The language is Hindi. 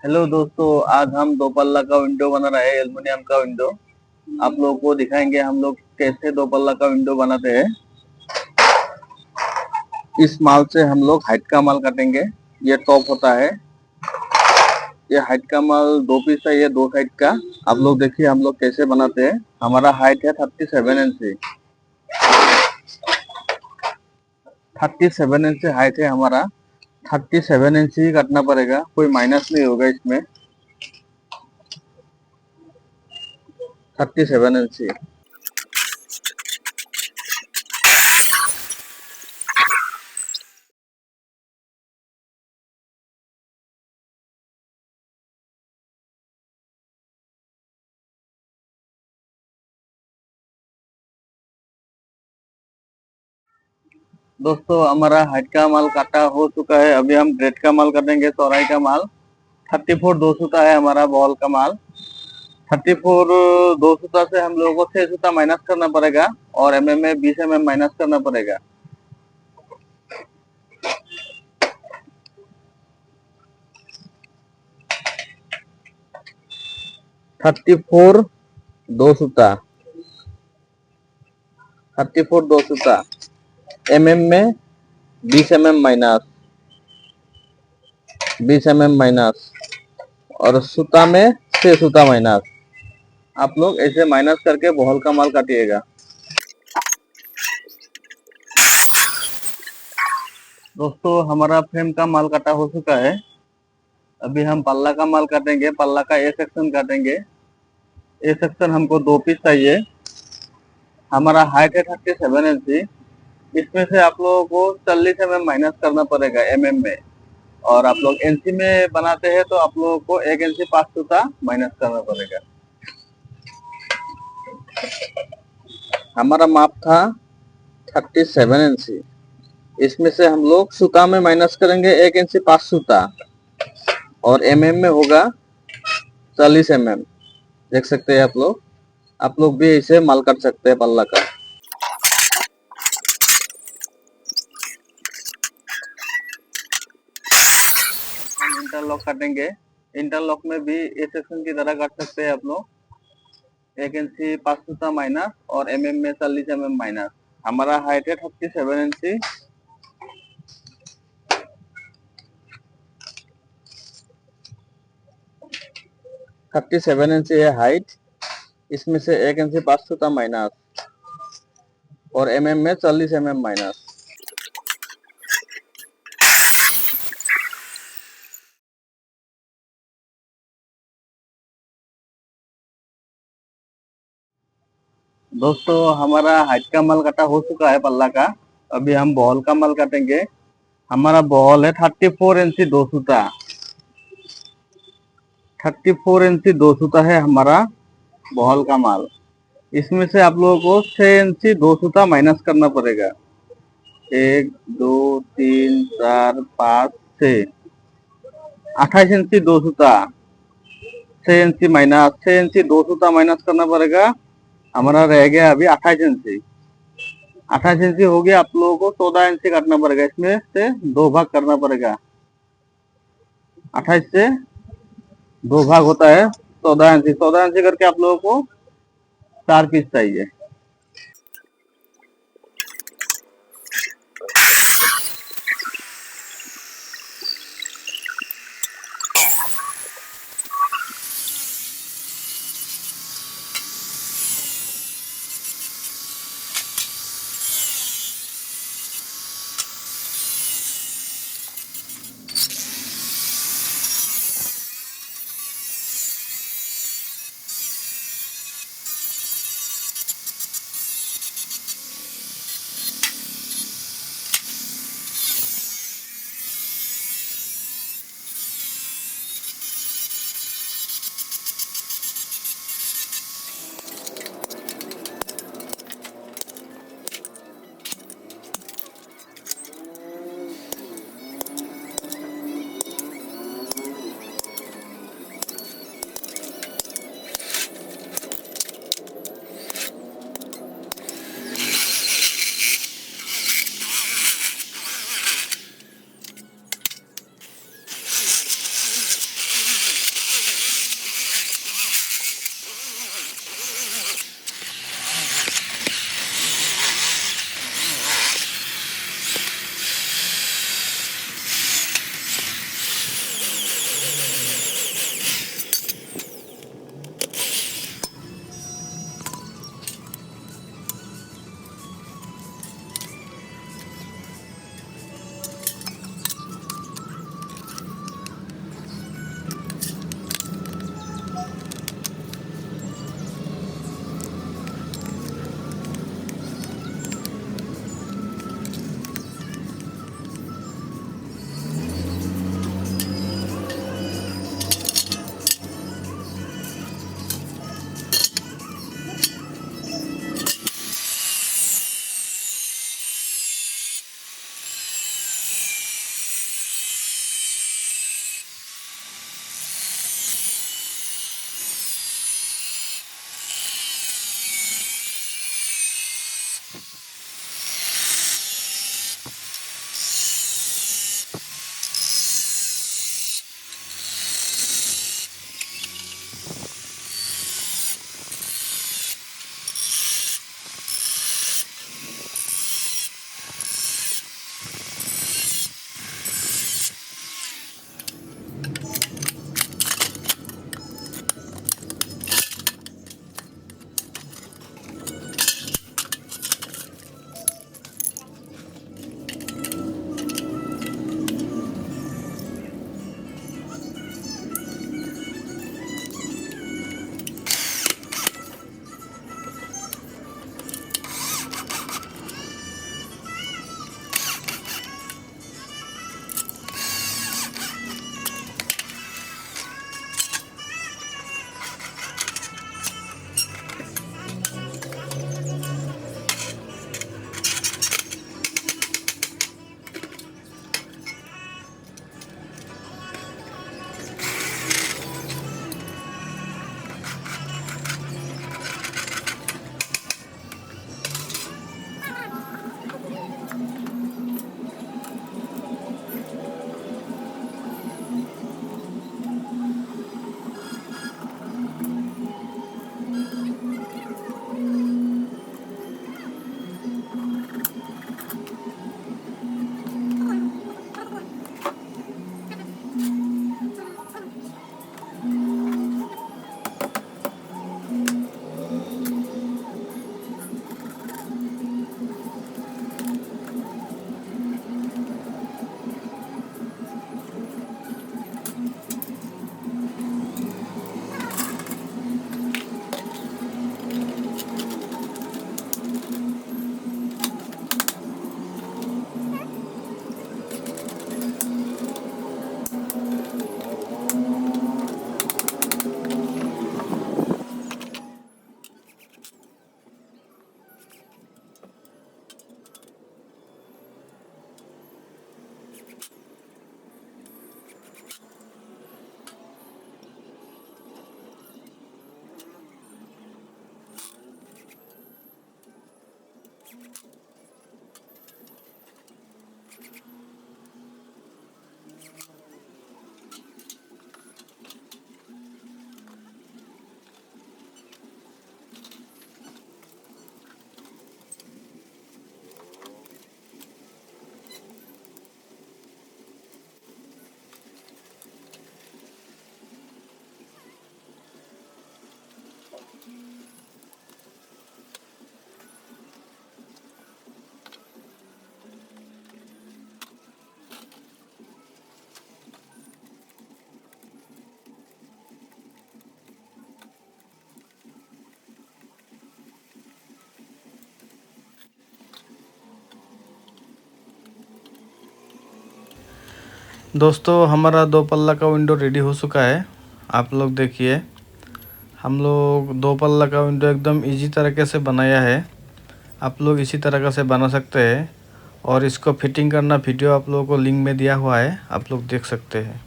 हेलो दोस्तों, आज हम दो पल्ला का विंडो बना रहे हैं, एल्युमिनियम का विंडो। आप लोगों को दिखाएंगे हम लोग कैसे दो पल्ला का विंडो बनाते हैं। इस माल से हम लोग हाइट का माल काटेंगे। ये टॉप होता है। ये हाइट का माल 2 पीस है, ये 2 साइड का। आप लोग देखिए हम लोग कैसे बनाते हैं। हमारा हाइट है 37 इंच। 37 इंच हाइट है हमारा। 37 इंच ही काटना पड़ेगा, कोई माइनस नहीं होगा इसमें। 37 इंच। दोस्तों, हमारा हाइट का माल काटा हो चुका है। अभी हम ब्रेड का माल काटेंगे, चौड़ाई का माल। 34 दो सूता है हमारा बॉल का माल। 34 दो सूता से हम लोगों को 6 सूता माइनस करना पड़ेगा और एमएम में 20 mm माइनस करना पड़ेगा। थर्टी फोर दो सूता 34 दो सूता एमएम में 20 mm माइनस, 20 mm माइनस और सूता में 6 सूता माइनस। आप लोग ऐसे माइनस करके बॉल का माल काटिएगा। दोस्तों, हमारा फ्रेम का माल काटा हो चुका है। अभी हम पल्ला का माल काटेंगे। पल्ला का ए सेक्शन काटेंगे। ए सेक्शन हमको 2 पीस चाहिए। हमारा हाइट है 37 इंच। इसमें से आप लोगों को 40 mm माइनस करना पड़ेगा एमएम में। और आप लोग एनसी में बनाते हैं तो आप लोगों को 1 इंच 5 सूता माइनस करना पड़ेगा। हमारा माप था 37 इंच। इसमें से हम लोग सूता में माइनस करेंगे 1 इंच 5 सूता और एमएम में होगा 40 mm। देख सकते हैं आप लोग। आप लोग भी इसे माल कर सकते हैं पल्ला का। हम इंटरलॉक काटेंगे। इंटरलॉक में भी ए सेक्शन की तरह काट सकते हैं आप लोग। 1 इंच 5 सूता माइनस और एमएम में 40 mm माइनस। हमारा हाइट है 37 इंच। 37 इंच है हाइट। इसमें से 1 इंच 5 सूता माइनस और एमएम में 40 mm माइनस। दोस्तों, हमारा हाइट का माल काटा हो चुका है पल्ला का। अभी हम बॉल का माल काटेंगे। हमारा बॉल है 34 इंच 2 सूता। 34 इंच 2 सूता है हमारा बॉल का माल। इसमें से आप लोगों को 6 इंच 2 सूता माइनस करना पड़ेगा। 1 2 3 4 5 6 28 इंच 2 सूता। 6 इंच माइनस, 6 इंच 2 सूता माइनस करना पड़ेगा। हमारा रह गया अभी 28 इंच। 28 इंच हो गया। आप लोगों को 14 इंच काटना पड़ेगा। इसमें से 2 भाग करना पड़ेगा। 28 से 2 भाग होता है 14 इंच। 14 इंच करके आप लोगों को 4 पीस चाहिए। दोस्तों हमारा 2 पल्ला का विंडो रेडी हो चुका है। आप लोग देखिए, हम लोग 2 पल्ला का विंडो एकदम इजी तरीके से बनाया है। आप लोग इसी तरीके से बना सकते हैं और इसको फिटिंग करना वीडियो आप लोगों को लिंक में दिया हुआ है, आप लोग देख सकते हैं।